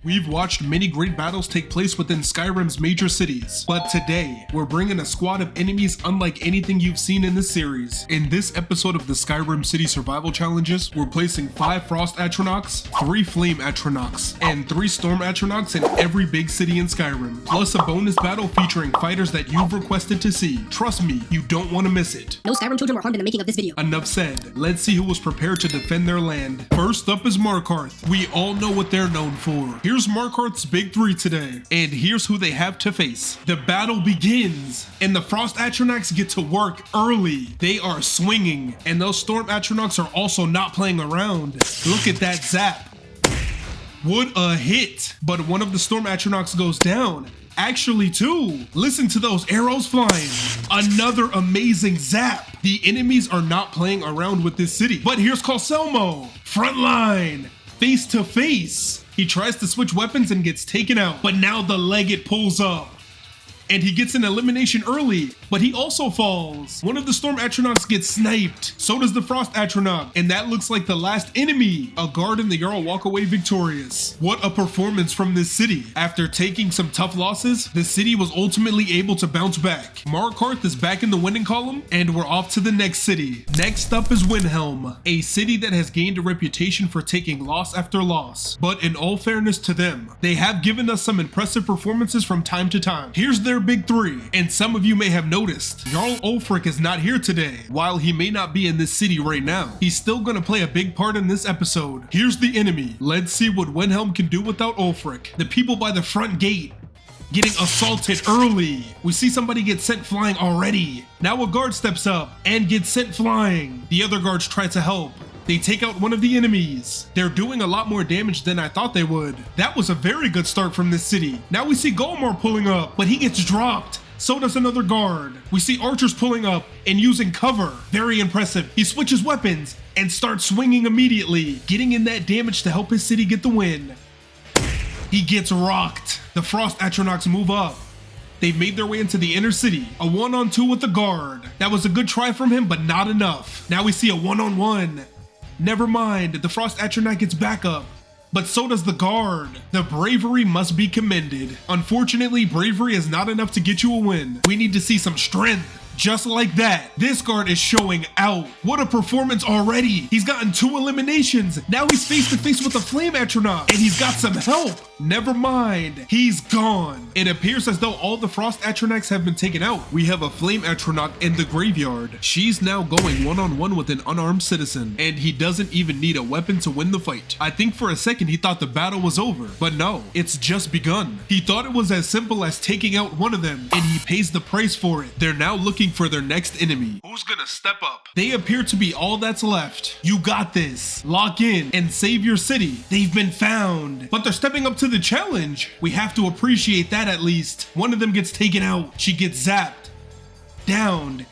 We've watched many great battles take place within Skyrim's major cities, but today, we're bringing a squad of enemies unlike anything you've seen in this series. In this episode of the Skyrim City Survival Challenges, we're placing 5 Frost Atronachs, 3 Flame Atronachs, and 3 Storm Atronachs in every big city in Skyrim, plus a bonus battle featuring fighters that you've requested to see. Trust me, you don't want to miss it. No Skyrim children were harmed in the making of this video. Enough said, let's see who was prepared to defend their land. First up is Markarth. We all know what they're known for. Here's Markarth's big 3 today, and here's who they have to face. The battle begins, and the Frost Atronachs get to work early. They are swinging, and those Storm Atronachs are also not playing around. Look at that zap. What a hit! But one of the Storm Atronachs goes down. Actually, 2. Listen to those arrows flying. Another amazing zap. The enemies are not playing around with this city. But here's Calcelmo. Front line. Face to face. He tries to switch weapons and gets taken out. But now the Legate pulls up. And he gets an elimination early, but he also falls. One of the Storm Atronachs gets sniped. So does the Frost Atronach, and that looks like the last enemy. A guard and the Jarl walk away victorious. What a performance from this city. After taking some tough losses, the city was ultimately able to bounce back. Markarth is back in the winning column, and we're off to the next city. Next up is Windhelm, a city that has gained a reputation for taking loss after loss. But in all fairness to them, they have given us some impressive performances from time to time. Here's their big 3, and some of you may have noticed, Jarl Ulfric is not here today. While he may not be in this city right now, he's still gonna play a big part in this episode. Here's the enemy. Let's see what Windhelm can do without Ulfric. The people by the front gate getting assaulted early. We see somebody get sent flying already. Now a guard steps up and gets sent flying. The other guards try to help. They take out one of the enemies. They're doing a lot more damage than I thought they would. That was a very good start from this city. Now we see Golmar pulling up, but he gets dropped. So does another guard. We see archers pulling up and using cover. Very impressive. He switches weapons and starts swinging immediately, getting in that damage to help his city get the win. He gets rocked. The Frost Atronachs move up. They've made their way into the inner city. A 1-on-2 with the guard. That was a good try from him, but not enough. Now we see a 1-on-1. Never mind, the Frost Atronach gets back up, but so does the guard. The bravery must be commended. Unfortunately, bravery is not enough to get you a win. We need to see some strength. Just like that, this guard is showing out. What a performance already. He's gotten 2 eliminations. Now he's face to face with a Flame Atronach, and he's got some help. Never mind, he's gone. It appears as though all the Frost Atronachs have been taken out. We have a Flame Atronach in the graveyard. She's now going 1-on-1 with an unarmed citizen, and he doesn't even need a weapon to win the fight. I think for a second he thought the battle was over, but no, it's just begun. He thought it was as simple as taking out one of them, and he pays the price for it. They're now looking for their next enemy. Who's gonna step up? They appear to be all that's left. You got this. Lock in and save your city. They've been found, but they're stepping up to the challenge. We have to appreciate that at least. One of them gets taken out. She gets zapped, downed,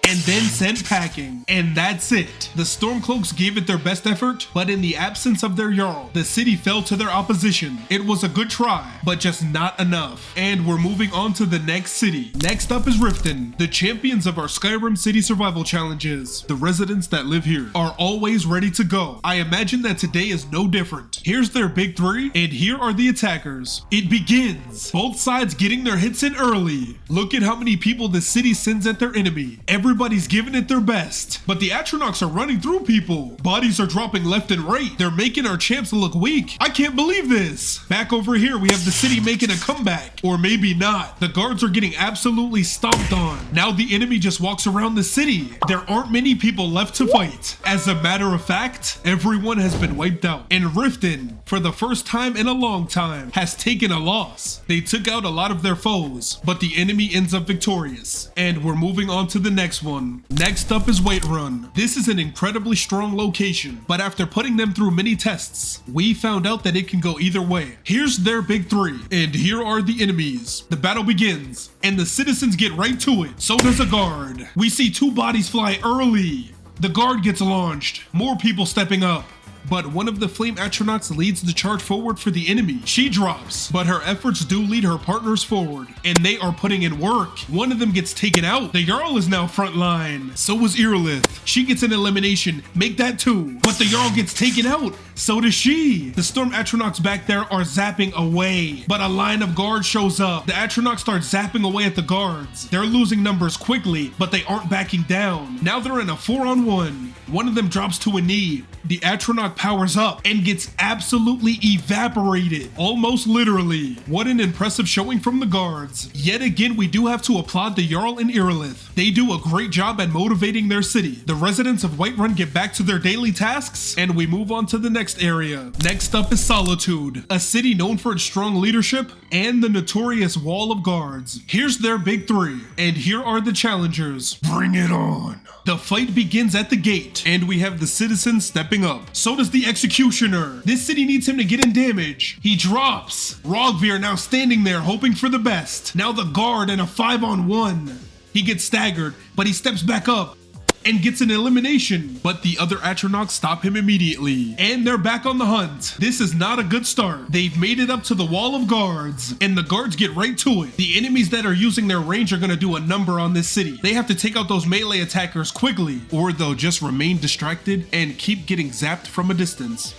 and then sent packing. And that's it. The Stormcloaks gave it their best effort, but in the absence of their Jarl, the city fell to their opposition. It was a good try, but just not enough. And we're moving on to the next city. Next up is Riften, the champions of our Skyrim City Survival Challenges. The residents that live here are always ready to go. I imagine that today is no different. Here's their big 3, and here are the attackers. It begins. Both sides getting their hits in early. Look at how many people the city sends at their enemy. Everybody's giving it their best, but the Atronachs are running through people. Bodies are dropping left and right. They're making our champs look weak. I can't believe this. Back over here, we have the city making a comeback, or maybe not. The guards are getting absolutely stomped on. Now the enemy just walks around the city. There aren't many people left to fight. As a matter of fact, everyone has been wiped out. And Riften, for the first time in a long time, has taken a loss. They took out a lot of their foes, but the enemy ends up victorious. And we're moving on to the next one. Next up is Whiterun. This is an incredibly strong location, but after putting them through many tests, we found out that it can go either way. Here's their big 3, and here are the enemies. The battle begins, and the citizens get right to it. So does a guard. We see 2 bodies fly early. The guard gets launched. More people stepping up. but one of the Flame Atronachs leads the charge forward for the enemy. She drops, but her efforts do lead her partners forward, and they are putting in work. One of them gets taken out. The Jarl is now frontline. So is Irilith. She gets an elimination. Make that 2. But the Jarl gets taken out. So does she. The Storm Atronachs back there are zapping away, but a line of guards shows up. The Atronachs start zapping away at the guards. They're losing numbers quickly, but they aren't backing down. Now they're in a 4-on-1. One of them drops to a knee. The Atronach powers up and gets absolutely evaporated, almost literally. What an impressive showing from the guards. Yet again, we do have to applaud the Jarl and Irilith. They do a great job at motivating their city. The residents of Whiterun get back to their daily tasks, and we move on to the next area. Next up is Solitude, a city known for its strong leadership and the notorious wall of guards. Here's their big 3, and here are the challengers. Bring it on. The fight begins at the gate, and we have the citizens stepping up. So does the executioner. This city needs him to get in damage. He drops. Rogvir now standing there hoping for the best. Now the guard in a 5-on-1. He gets staggered, but he steps back up and gets an elimination, but the other Atronachs stop him immediately, and they're back on the hunt. This is not a good start. They've made it up to the wall of guards, and the guards get right to it. The enemies that are using their range are gonna do a number on this city. They have to take out those melee attackers quickly, or they'll just remain distracted and keep getting zapped from a distance.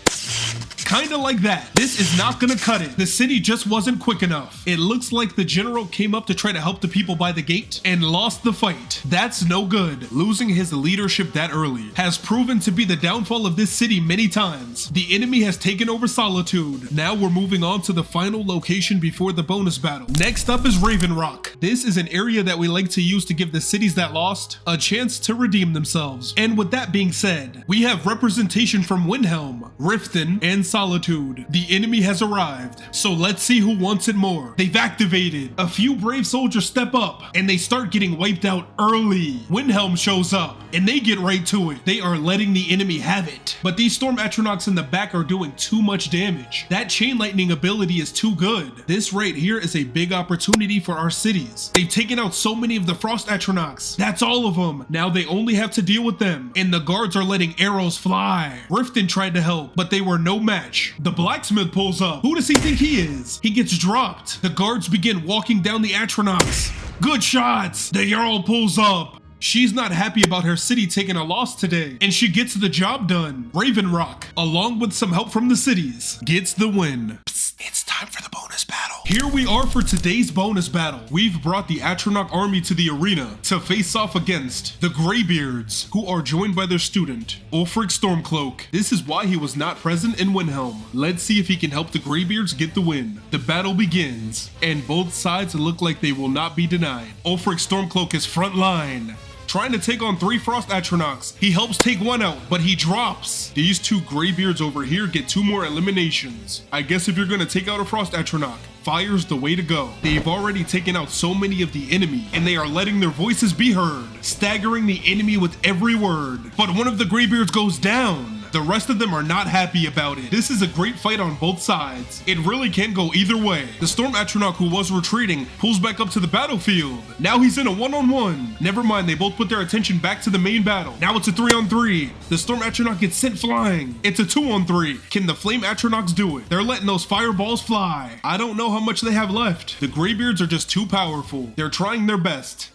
Kinda like that. This is not gonna cut it. The city just wasn't quick enough. It looks like the general came up to try to help the people by the gate and lost the fight. That's no good. Losing his leadership that early has proven to be the downfall of this city many times. The enemy has taken over Solitude. Now we're moving on to the final location before the bonus battle. Next up is Raven Rock. This is an area that we like to use to give the cities that lost a chance to redeem themselves. And with that being said, we have representation from Windhelm, Riften, and Solitude. The enemy has arrived, so let's see who wants it more. They've activated. A few brave soldiers step up, and they start getting wiped out early. Windhelm shows up, and they get right to it. They are letting the enemy have it. But these Storm Atronachs in the back are doing too much damage. That chain lightning ability is too good. This right here is a big opportunity for our cities. They've taken out so many of the Frost Atronachs. That's all of them. Now they only have to deal with them, and the guards are letting arrows fly. Riften tried to help, but they were no match. The blacksmith pulls up. Who does he think he is? He gets dropped. The guards begin walking down the Atronachs. Good shots. The Jarl pulls up. She's not happy about her city taking a loss today, and she gets the job done. Raven Rock, along with some help from the cities, gets the win. Psst, it's time for the bonus battle. Here we are for today's bonus battle. We've brought the Atronach Army to the arena to face off against the Greybeards, who are joined by their student, Ulfric Stormcloak. This is why he was not present in Windhelm. Let's see if he can help the Greybeards get the win. The battle begins, and both sides look like they will not be denied. Ulfric Stormcloak is front line, trying to take on 3 Frost Atronachs. He helps take one out, but he drops. These 2 Greybeards over here get 2 more eliminations. I guess if you're gonna take out a Frost Atronach, fire's the way to go. They've already taken out so many of the enemy, and they are letting their voices be heard, staggering the enemy with every word. But one of the Greybeards goes down. The rest of them are not happy about it. This is a great fight on both sides. It really can go either way. The Storm Atronach, who was retreating, pulls back up to the battlefield. Now he's in a 1-on-1. Never mind, they both put their attention back to the main battle. Now it's a 3-on-3. The Storm Atronach gets sent flying. It's a 2-on-3. Can the Flame Atronachs do it? They're letting those fireballs fly. I don't know how much they have left. The Greybeards are just too powerful. They're trying their best,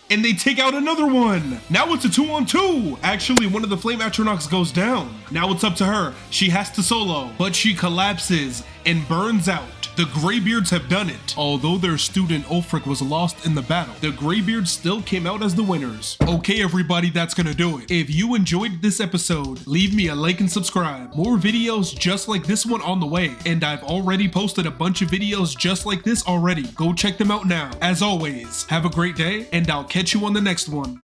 and they take out another one. Now it's a 2-on-2. Actually, one of the Flame Atronachs goes down. Now it's up to her. She has to solo, but she collapses and burns out. The Greybeards have done it. Although their student Ulfric was lost in the battle, the Greybeards still came out as the winners. Okay, everybody, that's gonna do it. If you enjoyed this episode, leave me a like and subscribe. More videos just like this one on the way, and I've already posted a bunch of videos just like this already. Go check them out now. As always, have a great day, and I'll catch you on the next one.